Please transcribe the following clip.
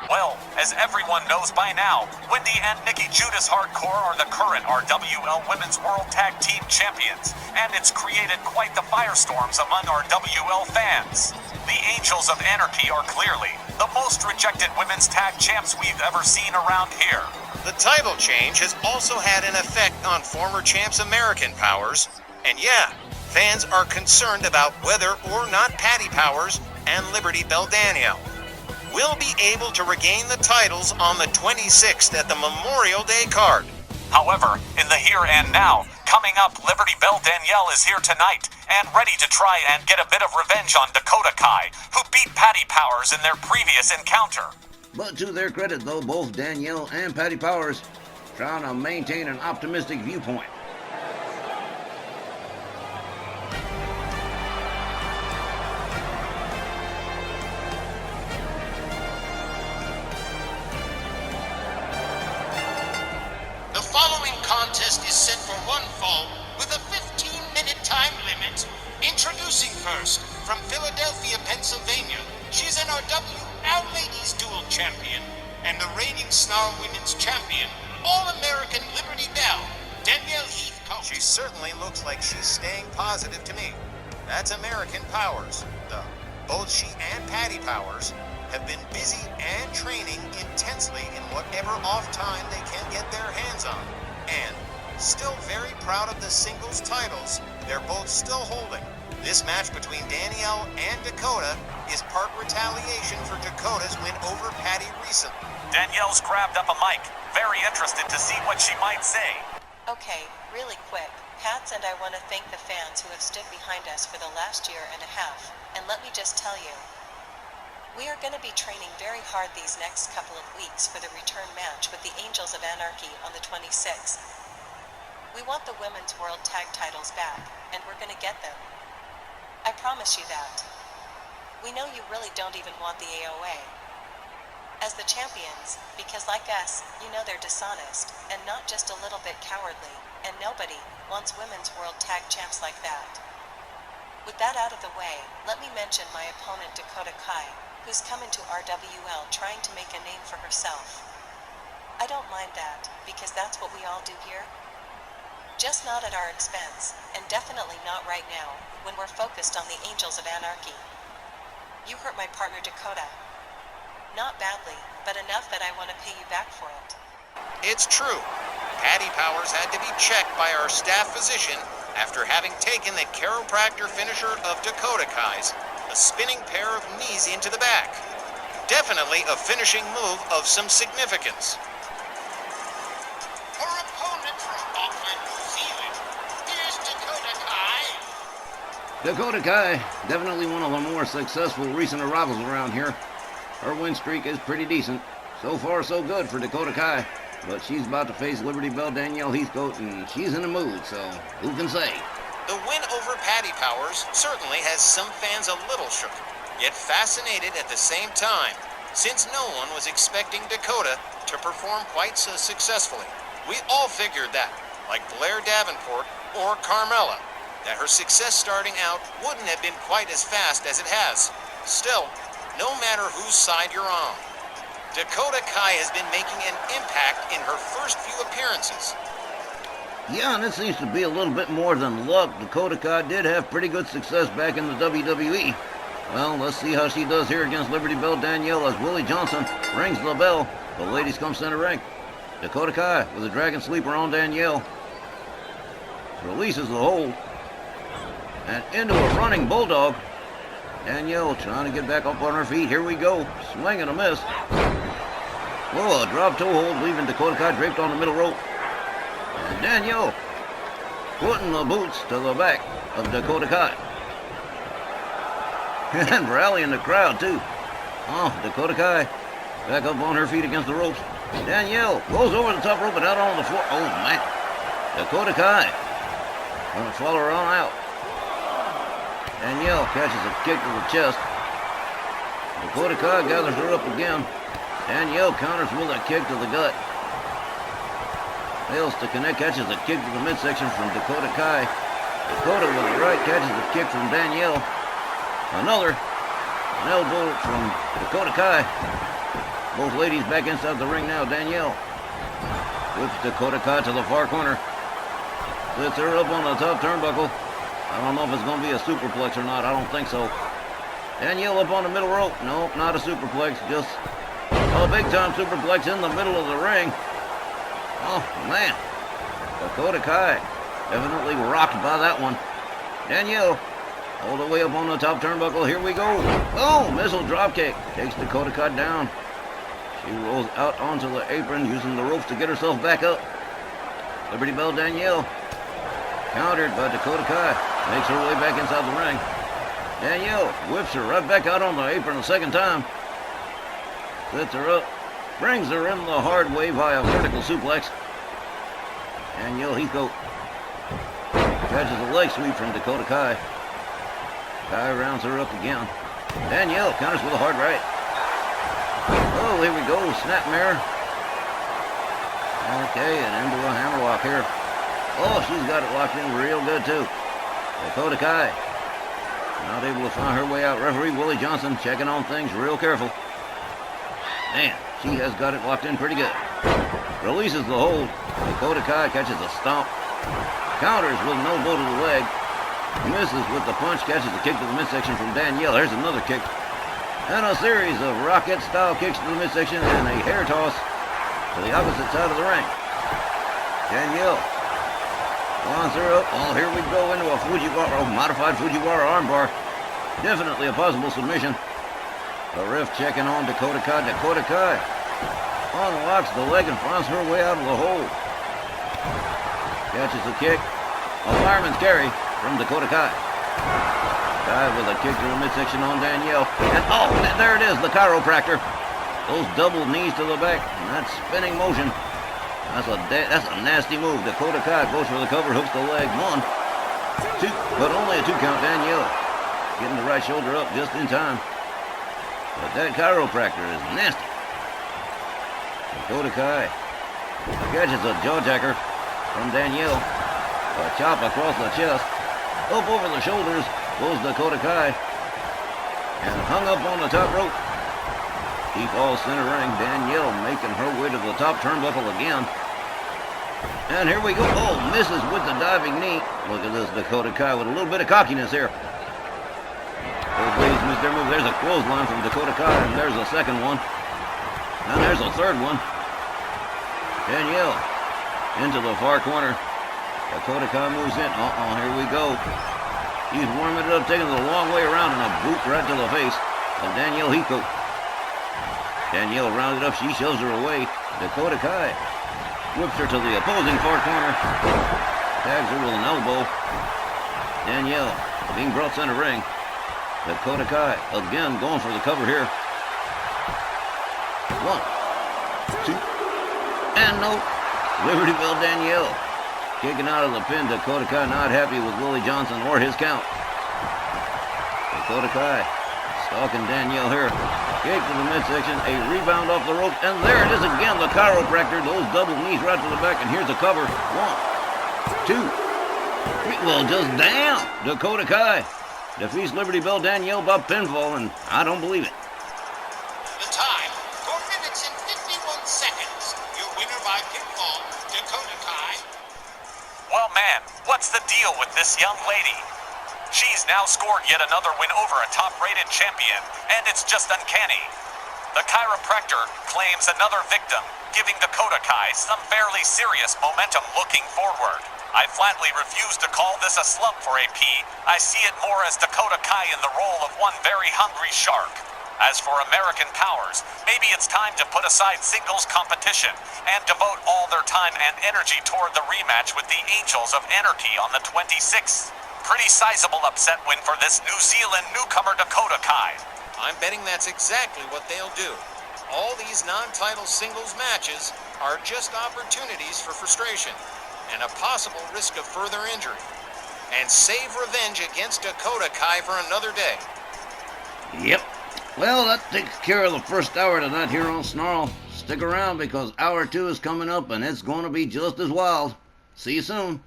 Well, as everyone knows by now, Wendy and Nikki Judas Hardcore are the current RWL Women's World Tag Team Champions, and it's created quite the firestorms among RWL fans. The Angels of Anarchy are clearly the most rejected women's tag champs we've ever seen around here. The title change has also had an effect on former champs American Powers, and yeah, fans are concerned about whether or not Patty Powers and Liberty Bell Danielle will be able to regain the titles on the 26th at the Memorial Day card. However, in the here and now, coming up, Liberty Bell Danielle is here tonight and ready to try and get a bit of revenge on Dakota Kai, who beat Patty Powers in their previous encounter. But to their credit, though, both Danielle and Patty Powers trying to maintain an optimistic viewpoint. The following contest is set for one fall with a 15-minute time limit. Introducing first, from Philadelphia, Pennsylvania, she's an RWL Ladies Dual Champion and the reigning Snarl Women's Champion, All-American Liberty Bell, Danielle Heathcote. She certainly looks like she's staying positive to me. That's American Powers, though. Both she and Patty Powers have been busy and training intensely in whatever off time they can get their hands on. And still very proud of the singles titles they're both still holding. This match between Danielle and Dakota is part retaliation for Dakota's win over Patty recently. Danielle's grabbed up a mic, very interested to see what she might say. Okay, really quick. Pats and I want to thank the fans who have stood behind us for the last year and a half. And let me just tell you, we are going to be training very hard these next couple of weeks for the return match with the Angels of Anarchy on the 26th. We want the Women's World Tag Titles back, and we're going to get them. I promise you that. We know you really don't even want the AOA as the champions, because like us, you know they're dishonest, and not just a little bit cowardly, and nobody wants Women's World Tag Champs like that. With that out of the way, let me mention my opponent Dakota Kai, who's come into RWL trying to make a name for herself. I don't mind that, because that's what we all do here. Just not at our expense, and definitely not right now, when we're focused on the Angels of Anarchy. You hurt my partner Dakota. Not badly, but enough that I want to pay you back for it. It's true. Patty Powers had to be checked by our staff physician after having taken the chiropractor finisher of Dakota Kai's, a spinning pair of knees into the back. Definitely a finishing move of some significance. Her opponent from Auckland, New Zealand, here's Dakota Kai. Dakota Kai, definitely one of the more successful recent arrivals around here. Her win streak is pretty decent. So far, so good for Dakota Kai. But she's about to face Liberty Bell Danielle Heathcote, and she's in the mood, so who can say? The win over Patty Powers certainly has some fans a little shook, yet fascinated at the same time, since no one was expecting Dakota to perform quite so successfully. We all figured that, like Blair Davenport or Carmella, that her success starting out wouldn't have been quite as fast as it has. Still, no matter whose side you're on, Dakota Kai has been making an impact in her first few appearances. Yeah, and it seems to be a little bit more than luck. Dakota Kai did have pretty good success back in the WWE. Well, let's see how she does here against Liberty Bell Danielle as Willie Johnson rings the bell. The ladies come center ring. Dakota Kai with a dragon sleeper on Danielle. Releases the hold. And into a running bulldog. Danielle trying to get back up on her feet. Here we go. Swing and a miss. Whoa, a drop toe hold leaving Dakota Kai draped on the middle rope. And Danielle putting the boots to the back of Dakota Kai. And rallying the crowd too. Oh, Dakota Kai back up on her feet against the ropes. Danielle goes over the top rope and out on the floor. Oh man. Dakota Kai gonna follow her on out. Danielle catches a kick to the chest. Dakota Kai gathers her up again. Danielle counters with a kick to the gut. Fails to connect, catches a kick to the midsection from Dakota Kai. Dakota with the right catches a kick from Danielle. An elbow from Dakota Kai. Both ladies back inside the ring now. Danielle whips Dakota Kai to the far corner. Sets her up on the top turnbuckle. I don't know if it's going to be a superplex or not. I don't think so. Danielle up on the middle rope. No, not a superplex. Just a big-time superplex in the middle of the ring. Oh, man. Dakota Kai evidently rocked by that one. Danielle all the way up on the top turnbuckle. Here we go. Oh, missile dropkick. Takes Dakota Kai down. She rolls out onto the apron using the ropes to get herself back up. Liberty Bell Danielle countered by Dakota Kai. Makes her way back inside the ring. Danielle whips her right back out on the apron a second time. Sets her up. Brings her in the hard way via vertical suplex. Danielle Heathcote catches a leg sweep from Dakota Kai. Kai rounds her up again. Danielle counters with a hard right. Oh, here we go. Snap mirror. Okay, and into a hammerlock here. Oh, she's got it locked in real good, too. Dakota Kai not able to find her way out. Referee Willie Johnson checking on things real careful. Man, she has got it locked in pretty good. Releases the hold. Dakota Kai catches a stomp. Counters with an elbow to the leg. Misses with the punch. Catches a kick to the midsection from Danielle. There's another kick. And a series of rocket-style kicks to the midsection and a hair toss to the opposite side of the ring. Danielle lines her up. Oh, here we go into a Fujiwara, modified Fujiwara armbar. Definitely a possible submission. The ref checking on Dakota Kai. Dakota Kai unlocks the leg and finds her way out of the hole. Catches a kick. A fireman's carry from Dakota Kai. Kai with a kick to the midsection on Danielle. And oh, there it is, the chiropractor. Those double knees to the back. And that spinning motion. That's a nasty move. Dakota Kai goes for the cover, hooks the leg. 1, 2, but only a 2 count. Danielle getting the right shoulder up just in time. But that chiropractor is nasty. Dakota Kai catches a jaw jacker from Danielle. A chop across the chest. Up over the shoulders goes Dakota Kai. And hung up on the top rope. Deep all center ring. Danielle making her way to the top turnbuckle again. And here we go. Oh, misses with the diving knee. Look at this Dakota Kai with a little bit of cockiness here. Those ladies missed their move. There's a clothesline from Dakota Kai. And there's a second one. And there's a third one. Danielle into the far corner. Dakota Kai moves in. Here we go. He's warming it up, taking it a long way around, and a boot right to the face of Danielle Heathcote. Danielle rounded up. She shoves her away. Dakota Kai whips her to the opposing far corner. Tags her with an elbow. Danielle being brought center ring. Dakota Kai again going for the cover here. 1, 2, and no. Liberty Bell Danielle kicking out of the pin. Dakota Kai not happy with Willie Johnson or his count. Dakota Kai stalking Danielle here. Kick to the midsection, a rebound off the rope, and there it is again, the chiropractor, those double knees right to the back, and here's the cover. 1, 2, 3, well, just damn! Dakota Kai defeats Liberty Bell Danielle by pinfall, and I don't believe it. The time, 4 minutes and 51 seconds. Your winner by pinfall, Dakota Kai. Well, man, what's the deal with this young lady? She's now scored yet another win over a top-rated champion, and it's just uncanny. The chiropractor claims another victim, giving Dakota Kai some fairly serious momentum looking forward. I flatly refuse to call this a slump for AP. I see it more as Dakota Kai in the role of one very hungry shark. As for American powers, maybe it's time to put aside singles competition and devote all their time and energy toward the rematch with the Angels of Anarchy on the 26th. Pretty sizable upset win for this New Zealand newcomer Dakota Kai. I'm betting that's exactly what they'll do. All these non-title singles matches are just opportunities for frustration and a possible risk of further injury. And save revenge against Dakota Kai for another day. Yep. Well, that takes care of the first hour tonight here on Snarl. Stick around because hour 2 is coming up and it's going to be just as wild. See you soon.